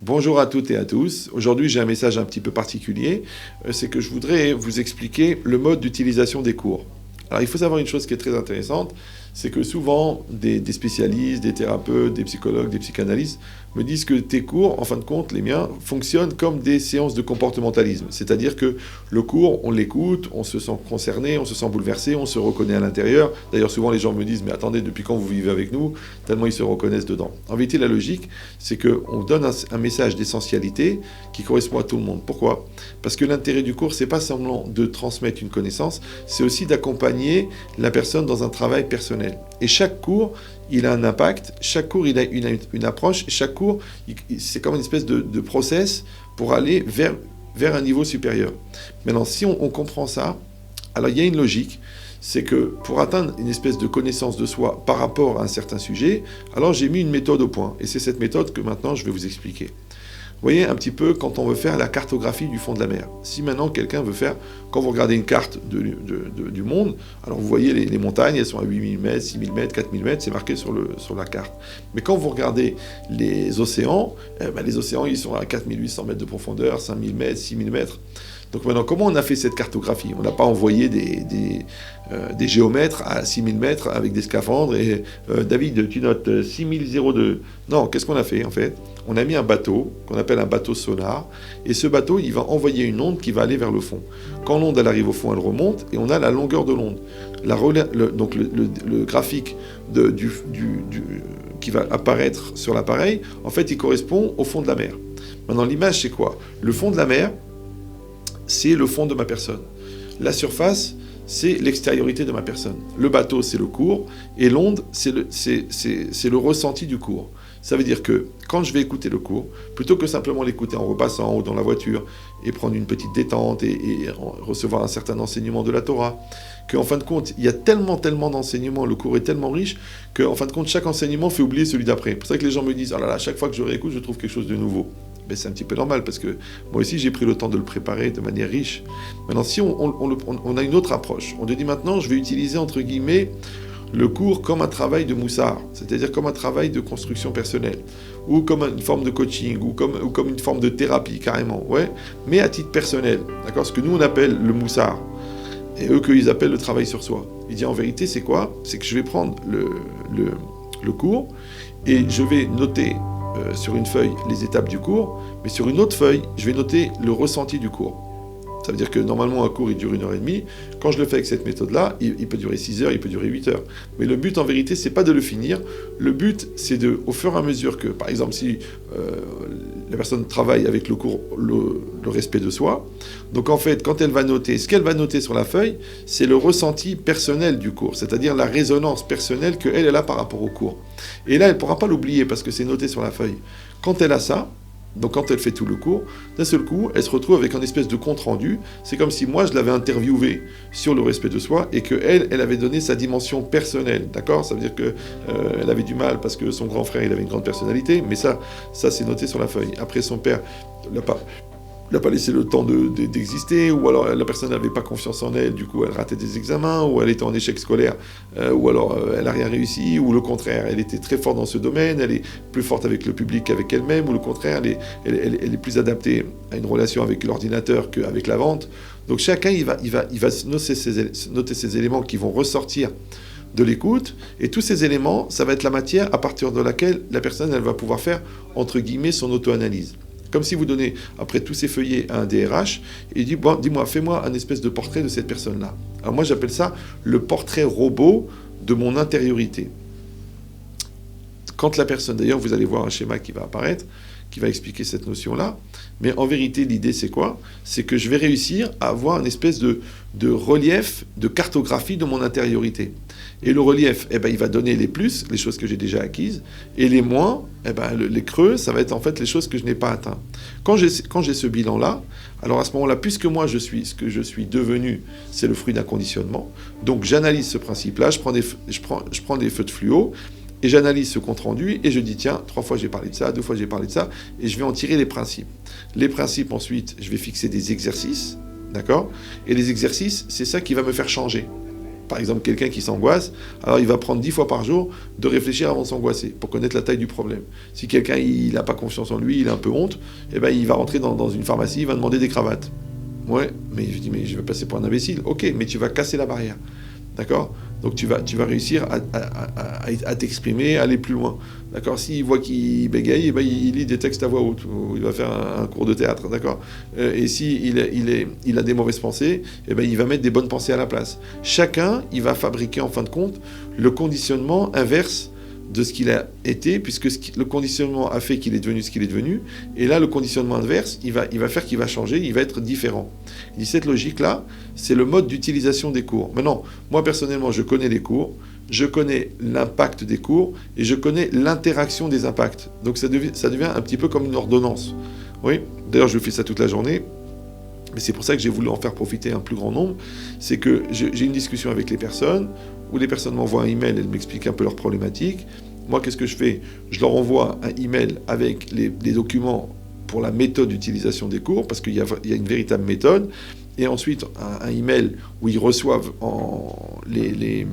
Bonjour à toutes et à tous. Aujourd'hui, j'ai un message un petit peu particulier. C'est que je voudrais vous expliquer le mode d'utilisation des cours. Alors, il faut savoir une chose qui est très intéressante, c'est que souvent, des spécialistes, des thérapeutes, des psychologues, des psychanalystes me disent que tes cours, en fin de compte, les miens, fonctionnent comme des séances de comportementalisme. C'est-à-dire que le cours, on l'écoute, on se sent concerné, on se sent bouleversé, on se reconnaît à l'intérieur. D'ailleurs, souvent, les gens me disent « Mais attendez, depuis quand vous vivez avec nous ?» Tellement ils se reconnaissent dedans. En vérité, la logique, c'est qu'on donne un message d'essentialité qui correspond à tout le monde. Pourquoi ? Parce que l'intérêt du cours, c'est pas seulement de transmettre une connaissance, c'est aussi d'accompagner la personne dans un travail personnel. Et chaque cours, il a un impact, chaque cours, il a une approche, chaque cours, c'est comme une espèce de process pour aller vers un niveau supérieur. Maintenant, si on comprend ça, alors il y a une logique, c'est que pour atteindre une espèce de connaissance de soi par rapport à un certain sujet, alors j'ai mis une méthode au point. Et c'est cette méthode que maintenant je vais vous expliquer. Vous voyez un petit peu quand on veut faire la cartographie du fond de la mer. Si maintenant quelqu'un veut faire, quand vous regardez une carte du monde, alors vous voyez les montagnes, elles sont à 8000 mètres, 6000 mètres, 4000 mètres, c'est marqué sur la carte. Mais quand vous regardez les océans, les océans ils sont à 4800 mètres de profondeur, 5000 mètres, 6000 mètres. Donc maintenant, comment on a fait cette cartographie ? On n'a pas envoyé des géomètres à 6000 mètres avec des scaphandres et David, tu notes 6002. Non, qu'est-ce qu'on a fait en fait ? On a mis un bateau qu'on appelle un bateau sonar et ce bateau, il va envoyer une onde qui va aller vers le fond. Quand l'onde elle arrive au fond, elle remonte et on a la longueur de l'onde. Donc le graphique qui va apparaître sur l'appareil, en fait, il correspond au fond de la mer. Maintenant, l'image, c'est quoi ? Le fond de la mer, c'est le fond de ma personne. La surface, c'est l'extériorité de ma personne. Le bateau, c'est le cours, et l'onde, c'est le ressenti du cours. Ça veut dire que quand je vais écouter le cours, plutôt que simplement l'écouter en repassant ou dans la voiture et prendre une petite détente et recevoir un certain enseignement de la Torah, qu'en fin de compte, il y a tellement d'enseignements, le cours est tellement riche qu'en fin de compte, chaque enseignement fait oublier celui d'après. C'est pour ça que les gens me disent « Oh là là, chaque fois que je réécoute, je trouve quelque chose de nouveau ». Ben, c'est un petit peu normal parce que moi aussi j'ai pris le temps de le préparer de manière riche. Maintenant, si on a une autre approche, on te dit maintenant je vais utiliser entre guillemets le cours comme un travail de moussard, c'est-à-dire comme un travail de construction personnelle, ou comme une forme de coaching, ou comme une forme de thérapie carrément, ouais, mais à titre personnel, d'accord ? Ce que nous on appelle le moussard, et eux qu'ils appellent le travail sur soi. Il dit en vérité c'est quoi ? C'est que je vais prendre le cours et je vais noter sur une feuille les étapes du cours, mais sur une autre feuille, je vais noter le ressenti du cours. Ça veut dire que normalement un cours il dure 1h30, quand je le fais avec cette méthode-là, il peut durer 6 heures, il peut durer 8 heures. Mais le but en vérité, c'est pas de le finir, le but c'est au fur et à mesure que, par exemple si la personne travaille avec le cours, le respect de soi, donc en fait quand elle va noter, ce qu'elle va noter sur la feuille, c'est le ressenti personnel du cours, c'est-à-dire la résonance personnelle qu'elle a par rapport au cours. Et là elle ne pourra pas l'oublier parce que c'est noté sur la feuille. Quand elle a ça, donc quand elle fait tout le cours, d'un seul coup, elle se retrouve avec un espèce de compte-rendu. C'est comme si moi, je l'avais interviewée sur le respect de soi et qu'elle, elle avait donné sa dimension personnelle, d'accord ? Ça veut dire qu'elle avait du mal parce que son grand frère, il avait une grande personnalité, mais ça c'est noté sur la feuille. Après, son père n'a pas laissé le temps d'exister, ou alors la personne n'avait pas confiance en elle, du coup elle ratait des examens, ou elle était en échec scolaire, ou alors elle n'a rien réussi, ou le contraire, elle était très forte dans ce domaine, elle est plus forte avec le public qu'avec elle-même, ou le contraire, elle est plus adaptée à une relation avec l'ordinateur qu'avec la vente. Donc chacun, il va noter ces éléments qui vont ressortir de l'écoute, et tous ces éléments, ça va être la matière à partir de laquelle la personne, elle va pouvoir faire, entre guillemets, son auto-analyse. Comme si vous donnez, après tous ces feuillets, à un DRH, et il dit, bon, dis-moi, fais-moi un espèce de portrait de cette personne-là. Alors moi, j'appelle ça le portrait robot de mon intériorité. Quand la personne, d'ailleurs, vous allez voir un schéma qui va apparaître, qui va expliquer cette notion-là, mais en vérité, l'idée, c'est quoi ? C'est que je vais réussir à avoir une espèce de relief, de cartographie de mon intériorité. Et le relief, il va donner les plus, les choses que j'ai déjà acquises, et les moins, les creux, ça va être en fait les choses que je n'ai pas atteintes. Quand j'ai ce bilan-là, alors à ce moment-là, puisque moi ce que je suis devenu, c'est le fruit d'un conditionnement, donc j'analyse ce principe-là, je prends des feux de fluo, et j'analyse ce compte-rendu, et je dis, tiens, 3 fois j'ai parlé de ça, 2 fois j'ai parlé de ça, et je vais en tirer les principes. Les principes, ensuite, je vais fixer des exercices, d'accord ? Et les exercices, c'est ça qui va me faire changer. Par exemple, quelqu'un qui s'angoisse, alors il va prendre 10 fois par jour de réfléchir avant de s'angoisser, pour connaître la taille du problème. Si quelqu'un n'a pas confiance en lui, il a un peu honte, eh ben, il va rentrer dans une pharmacie, il va demander des cravates. Ouais, mais je dis, mais je vais passer pour un imbécile. Ok, mais tu vas casser la barrière. D'accord ? Donc tu vas réussir à t'exprimer, à aller plus loin. D'accord ? S'il voit qu'il bégaye, eh ben, il lit des textes à voix haute, ou il va faire un cours de théâtre. D'accord ? Et s'il il a des mauvaises pensées, eh ben, il va mettre des bonnes pensées à la place. Chacun, il va fabriquer en fin de compte le conditionnement inverse de ce qu'il a été, puisque le conditionnement a fait qu'il est devenu ce qu'il est devenu, et là, le conditionnement inverse, il va faire qu'il va changer, il va être différent. Il dit, cette logique-là, c'est le mode d'utilisation des cours. Maintenant, moi, personnellement, je connais les cours, je connais l'impact des cours, et je connais l'interaction des impacts. Donc, ça devient un petit peu comme une ordonnance. Oui, d'ailleurs, je fais ça toute la journée, mais c'est pour ça que j'ai voulu en faire profiter un plus grand nombre, c'est que j'ai une discussion avec les personnes, où les personnes m'envoient un email, elles m'expliquent un peu leurs problématiques. Moi, qu'est-ce que je fais ? Je leur envoie un email avec les documents pour la méthode d'utilisation des cours, parce qu'il y a une véritable méthode, et ensuite un email où ils reçoivent les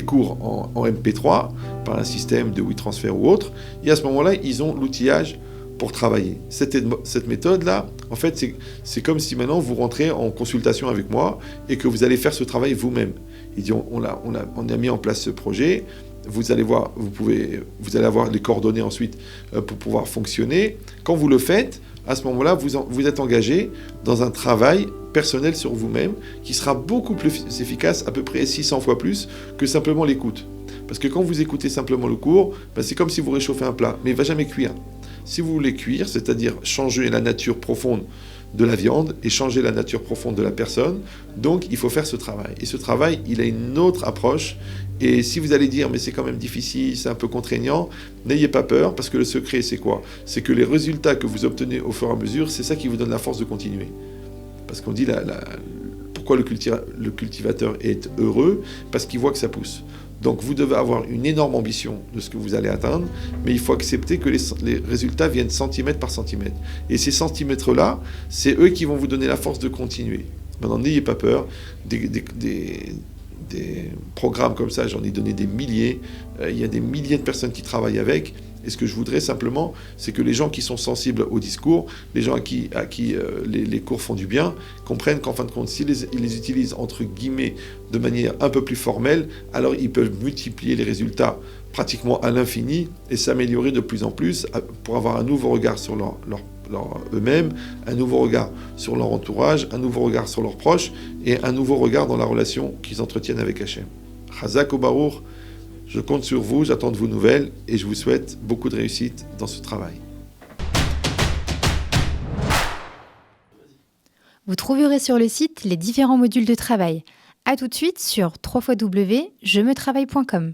cours en MP3 par un système de WeTransfer ou autre, et à ce moment-là, ils ont l'outillage pour travailler. Cette méthode-là, en fait, c'est comme si maintenant vous rentrez en consultation avec moi et que vous allez faire ce travail vous-même. Il dit, on a mis en place ce projet, vous allez voir, vous allez avoir les coordonnées ensuite pour pouvoir fonctionner. Quand vous le faites, à ce moment-là, vous êtes engagé dans un travail personnel sur vous-même qui sera beaucoup plus efficace, à peu près 600 fois plus que simplement l'écoute. Parce que quand vous écoutez simplement le cours, ben c'est comme si vous réchauffez un plat, mais il ne va jamais cuire. Si vous voulez cuire, c'est-à-dire changer la nature profonde de la viande et changer la nature profonde de la personne, donc il faut faire ce travail. Et ce travail, il a une autre approche. Et si vous allez dire, mais c'est quand même difficile, c'est un peu contraignant, n'ayez pas peur, parce que le secret, c'est quoi ? C'est que les résultats que vous obtenez au fur et à mesure, c'est ça qui vous donne la force de continuer. Parce qu'on dit, pourquoi le cultivateur est heureux ? Parce qu'il voit que ça pousse. Donc vous devez avoir une énorme ambition de ce que vous allez atteindre, mais il faut accepter que les résultats viennent centimètre par centimètre. Et ces centimètres-là, c'est eux qui vont vous donner la force de continuer. Maintenant, n'ayez pas peur. Des programmes comme ça, j'en ai donné des milliers. Il y a des milliers de personnes qui travaillent avec. Et ce que je voudrais simplement, c'est que les gens qui sont sensibles au discours, les gens à qui les cours font du bien, comprennent qu'en fin de compte, s'ils les utilisent entre guillemets de manière un peu plus formelle, alors ils peuvent multiplier les résultats pratiquement à l'infini et s'améliorer de plus en plus pour avoir un nouveau regard sur eux-mêmes, un nouveau regard sur leur entourage, un nouveau regard sur leurs proches et un nouveau regard dans la relation qu'ils entretiennent avec Hachem. Chazak ou Baruch. Je compte sur vous, j'attends de vos nouvelles et je vous souhaite beaucoup de réussite dans ce travail. Vous trouverez sur le site les différents modules de travail. À tout de suite sur www.jemetravaille.com.